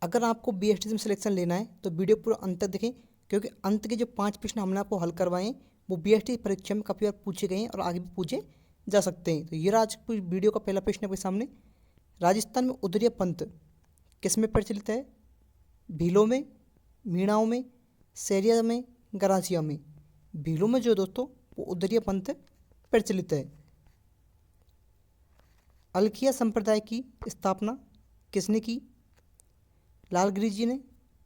अगर आपको बीएसटी में सिलेक्शन लेना है तो वीडियो पूरा अंत तक देखें, क्योंकि अंत के जो 5 प्रश्न हमने आपको हल करवाए हैं वो बीएसटी परीक्षा में काफ़ी बार पूछे गए हैं और आगे भी पूछे जा सकते हैं। तो ये आज वीडियो का पहला प्रश्न आपके सामने। राजस्थान में उदरिया पंथ किस में प्रचलित है? भीलों में, मीणाओं में, सैरिया में, गरासिया में। भीलों में जो दोस्तों वो उदरिया पंथ प्रचलित है। अलखिया संप्रदाय की स्थापना किसने की? लालगिरी जी ने,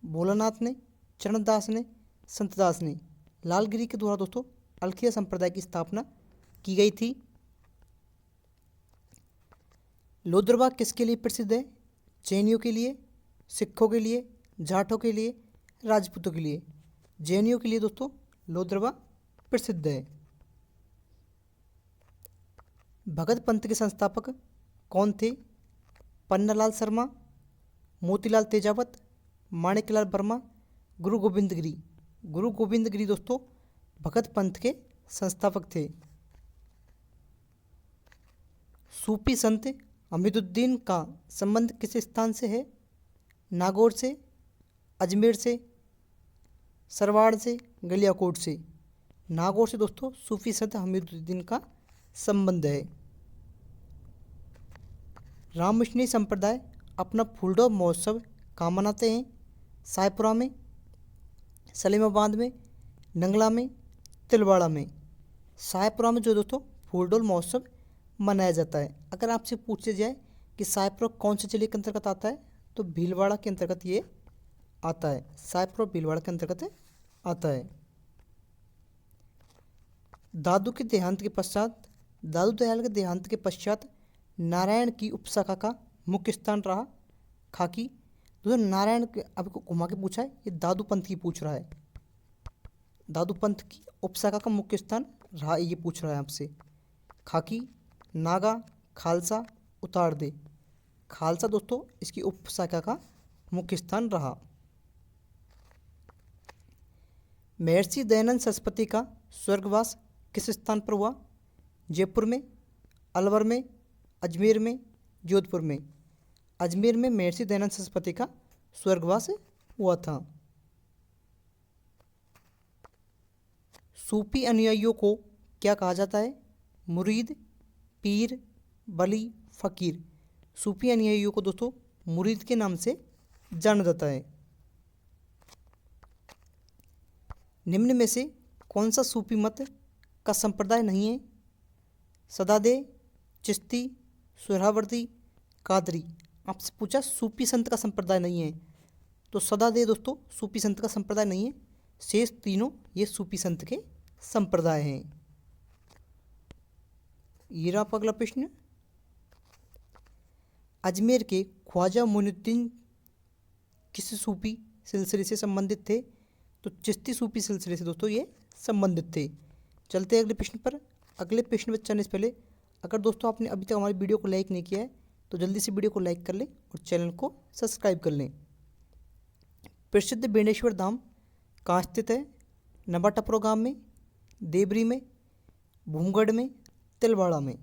भोलानाथ ने, चरणदास ने, संतदास ने। लालगिरी के द्वारा दोस्तों अलखिया संप्रदाय की स्थापना की गई थी। लोदरबाग किसके लिए प्रसिद्ध है? जैनियों के लिए, सिखों के लिए, जाटों के लिए, राजपूतों के लिए। जैनियों के लिए दोस्तों लोदरबाग प्रसिद्ध है। भगत पंथ के संस्थापक कौन थे? पन्नालाल शर्मा, मोतीलाल तेजावत, माणिकलाल वर्मा, गुरु गोविंद गिरी। गुरु गोविंद गिरी दोस्तों भगत पंथ के संस्थापक थे। सूफी संत हमीदुद्दीन का संबंध किस स्थान से है? नागौर से, अजमेर से, सरवाड़ से, गलियाकोट से। नागौर से दोस्तों सूफी संत हमीदुद्दीन का संबंध है। राममिशनी संप्रदाय अपना फूलडोल महोत्सव कहाँ मनाते हैं? सायपुरा में, सलीमाबाद में, नंगला में, तिलवाड़ा में। सायपुरा में जो दोस्तों फूलडोल महोत्सव मनाया जाता है। अगर आपसे पूछा जाए कि सायपुरा कौन से जिले के अंतर्गत आता है तो भीलवाड़ा के अंतर्गत ये आता है। सायपुरा भीलवाड़ा के अंतर्गत आता है। दादू के देहांत के पश्चात नारायण की उपशाखा का मुख्य स्थान रहा खाकी। दोस्तों नारायण के आपको घुमा के पूछा है, ये दादू पंथ की पूछ रहा है। दादू पंथ की उपशाखा का मुख्य स्थान रहा, ये पूछ रहा है आपसे। खाकी, नागा, खालसा, उतार दे। खालसा दोस्तों इसकी उपशाखा का मुख्य स्थान रहा। महर्षि दयानंद सरस्वती का स्वर्गवास किस स्थान पर हुआ? जयपुर में, अलवर में, अजमेर में, जोधपुर में। अजमेर में महर्षि दयानंद सरस्वती का स्वर्गवास हुआ था। सूफी अनुयायियों को क्या कहा जाता है? मुरीद, पीर, वली, फ़कीर। सूफी अनुयायियों को दोस्तों मुरीद के नाम से जाना जाता है। निम्न में से कौन सा सूफी मत का संप्रदाय नहीं है? सदादे, चिश्ती, सुहरावर्दी, कादरी। आपसे पूछा सूफी संत का संप्रदाय नहीं है तो सदादे दोस्तों सूफी संत का संप्रदाय नहीं है। शेष तीनों ये सूफी संत के संप्रदाय हैं। ये रहा अगला प्रश्न। अजमेर के ख्वाजा मोइनुद्दीन किस सूफी सिलसिले से संबंधित थे? तो चिश्ती सूफी सिलसिले से दोस्तों ये संबंधित थे। चलते हैं अगले प्रश्न पर। अगले प्रश्न पर चलने से पहले अगर दोस्तों आपने अभी तक हमारी वीडियो को लाइक नहीं किया है तो जल्दी से वीडियो को लाइक कर लें और चैनल को सब्सक्राइब कर लें। प्रसिद्ध बेणेश्वर धाम कहाँ स्थित है? नवाटापुरा गांव में, देवरी में, भूमगढ़ में, तिलवाड़ा में।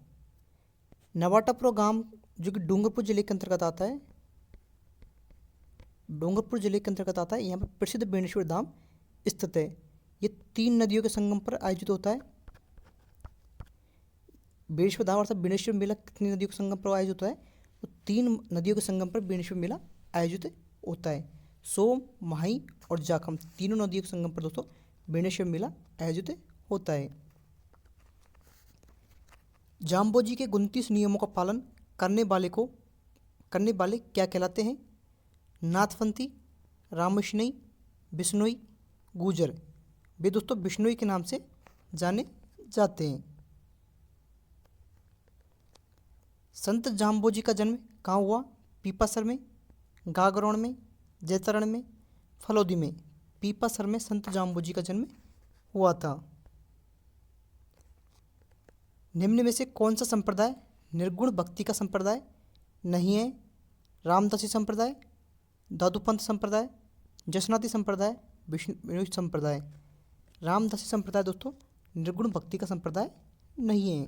नवाटापुरा गांव जो कि डूंगरपुर जिले के अंतर्गत आता है, डूंगरपुर जिले के अंतर्गत आता है। यहाँ पर प्रसिद्ध बेणेश्वर धाम स्थित है। ये 3 नदियों के संगम पर आयोजित होता है। बेणेश्वर धाम अर्थात बेणेश्वर मेला कितनी नदियों के संगम पर आयोजित होता है? तो 3 नदियों के संगम पर बेणेश्वर मेला आयोजित होता है। सोम, माही और जाखम तीनों नदियों के संगम पर दोस्तों बेणेश्वर मेला आयोजित होता है। जाम्बोजी के 29 नियमों का पालन करने वाले क्या कहलाते हैं? नाथपंथी, राममिशनी, बिश्नोई, गुर्जर। वे दोस्तों बिश्नोई के नाम से जाने जाते हैं। संत जाम्बोजी का जन्म कहाँ हुआ? पीपासर में, गागरोण में, जैतरण में, फलोदी में। पीपासर में संत जाम्बोजी का जन्म हुआ था। निम्न में से कौन सा संप्रदाय निर्गुण भक्ति का संप्रदाय नहीं है? रामदासी संप्रदाय, दादूपंथ संप्रदाय, जसनाती संप्रदाय, विष्णु संप्रदाय। रामदासी संप्रदाय दोस्तों निर्गुण भक्ति का संप्रदाय नहीं है।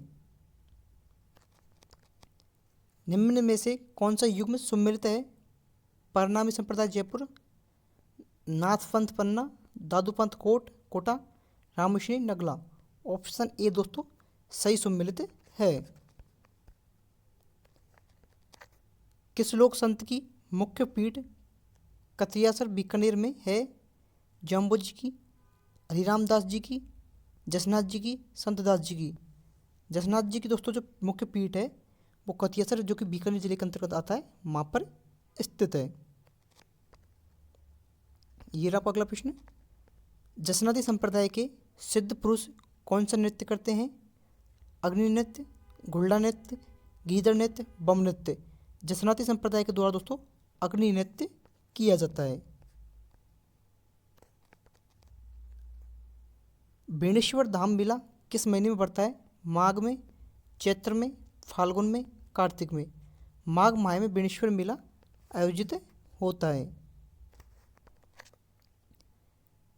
निम्न में से कौन सा युग्म सम्मिलित है? परनामी संप्रदाय जयपुर, नाथपंथ पन्ना, दादूपंथ कोटा, रामश्री नगला। ऑप्शन ए दोस्तों सही सम्मिलित है। किस लोक संत की मुख्य पीठ कतियासर बीकानेर में है? जम्बो जी की, हरिराम दास जी की, जसनाथ जी की, संतदास जी की। जसनाथ जी की दोस्तों जो मुख्य पीठ है वो कतियासर जो कि बीकानेर जिले के अंतर्गत आता है वहाँ पर स्थित है। ये रहा अगला प्रश्न। जसनाती संप्रदाय के सिद्ध पुरुष कौन सा नृत्य करते हैं? अग्नि नृत्य, घुल्ला नृत्य, गीदड़ नृत्य, बम नृत्य। जसनाती संप्रदाय के द्वारा दोस्तों अग्नि नृत्य किया जाता है। बेणेश्वर धाम मेला किस महीने में पड़ता है? माघ में, चैत्र में, फाल्गुन में, कार्तिक में। माघ माह में बेणेश्वर मेला आयोजित होता है।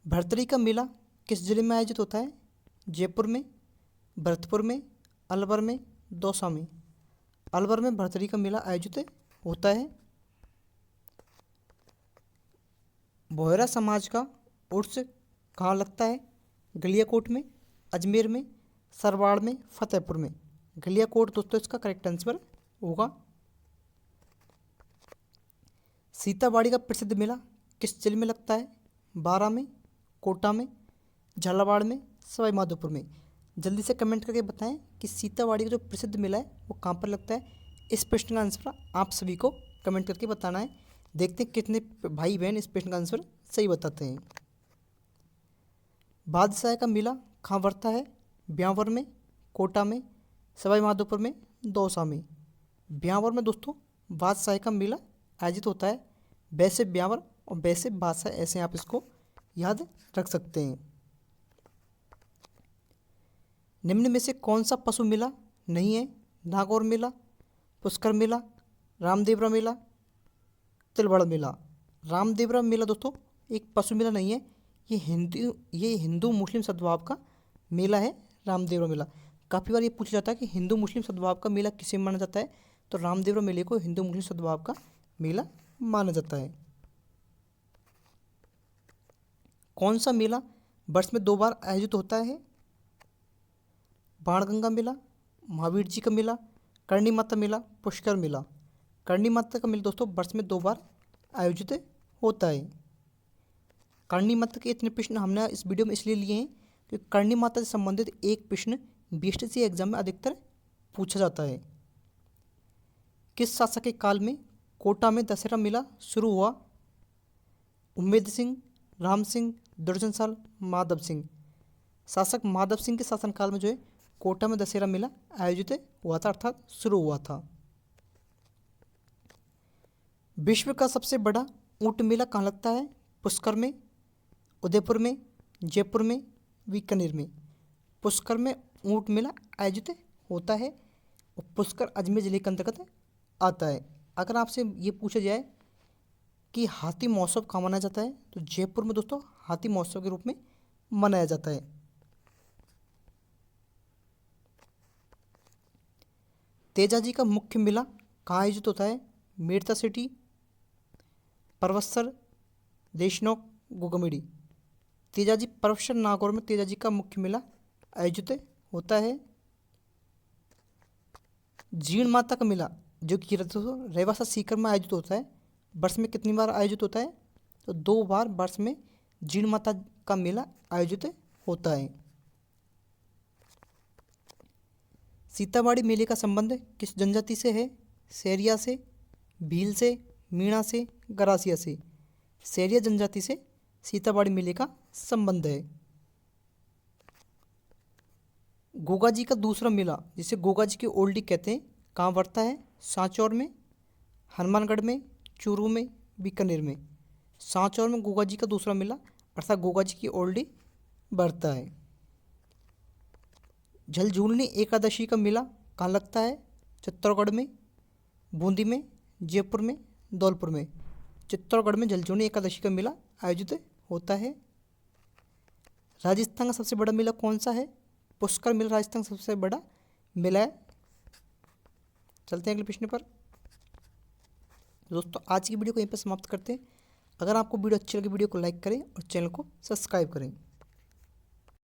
भरतरी का मेला किस जिले में आयोजित होता है? जयपुर में, भरतपुर में, अलवर में, दौसा में। अलवर में भरतरी का मेला आयोजित होता है। बोहरा समाज का उर्स कहाँ लगता है? गलियाकोट में, अजमेर में, सरवाड़ में, फतेहपुर में। गलियाकोट दोस्तों इसका करेक्ट आंसर होगा। सीताबाड़ी का प्रसिद्ध मेला किस जिले में लगता है? बारा में, कोटा में, झालावाड़ में, सवाई माधोपुर में। जल्दी से कमेंट करके बताएं कि सीताबाड़ी का जो प्रसिद्ध मेला है वो कहाँ पर लगता है। इस प्रश्न का आंसर आप सभी को कमेंट करके बताना है। देखते हैं कितने भाई बहन इस प्रश्न का आंसर सही बताते हैं। बादशाह का मेला कहाँ पड़ता है? ब्यावर में, कोटा में, सवाई माधोपुर में, दौसा में। ब्यावर में दोस्तों बादशाह का मेला आयोजित होता है। वैसे ब्यावर और वैसे बादशाह ऐसे आप इसको याद रख सकते हैं। निम्न में से कौन सा पशु मेला नहीं है? नागौर मेला, पुष्कर मेला, रामदेवरा मेला, तिलवाड़ा मेला। रामदेवरा मेला दोस्तों एक पशु मेला नहीं है, ये हिंदू मुस्लिम सद्भाव का मेला है। रामदेवरा मेला काफ़ी बार ये पूछा जाता है कि हिंदू मुस्लिम सद्भाव का मेला किसे माना जाता है, तो रामदेवरा मेले को हिंदू मुस्लिम सद्भाव का मेला माना जाता है। कौन सा मेला वर्ष में 2 बार आयोजित होता है? बाणगंगा मेला, महावीर जी का मेला, करणी माता मेला, पुष्कर मेला। करणी माता का मेला दोस्तों वर्ष में 2 बार आयोजित होता है। करणी माता के इतने प्रश्न हमने इस वीडियो में इसलिए लिए हैं क्योंकि करणी माता से संबंधित एक प्रश्न बीएसटीसी एग्जाम में अधिकतर पूछा जाता है। किस शासक के काल में कोटा में दशहरा मेला शुरू हुआ? उम्मेद सिंह, राम सिंह, दुर्जन साल, माधव सिंह। शासक माधव सिंह के शासनकाल में जो है कोटा में दशहरा मेला आयोजित हुआ था, अर्थात शुरू हुआ था। विश्व का सबसे बड़ा ऊंट मेला कहाँ लगता है? पुष्कर में, उदयपुर में, जयपुर में, बीकानेर में। पुष्कर में ऊंट मेला आयोजित होता है और पुष्कर अजमेर जिले के अंतर्गत आता है। अगर आपसे ये पूछा जाए कि हाथी महोत्सव कहाँ मनाया जाता है, तो जयपुर में दोस्तों हाथी महोत्सव के रूप में मनाया जाता है। तेजाजी का मुख्य मेला कहाँ आयोजित होता है? मेड़ता सिटी, परवत्सर, देशनोक, गोगमेड़ी। तेजाजी परवत्सर नागौर में तेजाजी का मुख्य मेला आयोजित होता है। जीण माता का मेला जो कि रेवासा सीकर में आयोजित होता है, वर्ष में कितनी बार आयोजित होता है? तो 2 बार वर्ष में जीण माता का मेला आयोजित होता है। सीताबाड़ी मेले का संबंध किस जनजाति से है? सेरिया से, भील से, मीणा से, गरासिया से। सेरिया जनजाति से सीताबाड़ी मेले का संबंध है। गोगा जी का दूसरा मेला जिसे गोगा जी की ओल्डी कहते हैं कहाँ पड़ता है? सांचौर में, हनुमानगढ़ में, चूरू में, बीकानेर में। सांचौर में गोगा जी का दूसरा मेला अर्थात गोगा जी की ओल्डी बढ़ता है। झलझूलनी एकादशी का मेला कहाँ लगता है? चित्तौड़गढ़ में, बूंदी में, जयपुर में, धौलपुर में। चित्तौड़गढ़ में झलझूलनी एकादशी का मेला आयोजित होता है। राजस्थान का सबसे बड़ा मेला कौन सा है? पुष्कर मेला राजस्थान का सबसे बड़ा मेला है। चलते हैं अगले प्रश्न पर। तो दोस्तों आज की वीडियो को यहीं पर समाप्त करते हैं। अगर आपको वीडियो अच्छी लगी वीडियो को लाइक करें और चैनल को सब्सक्राइब करें।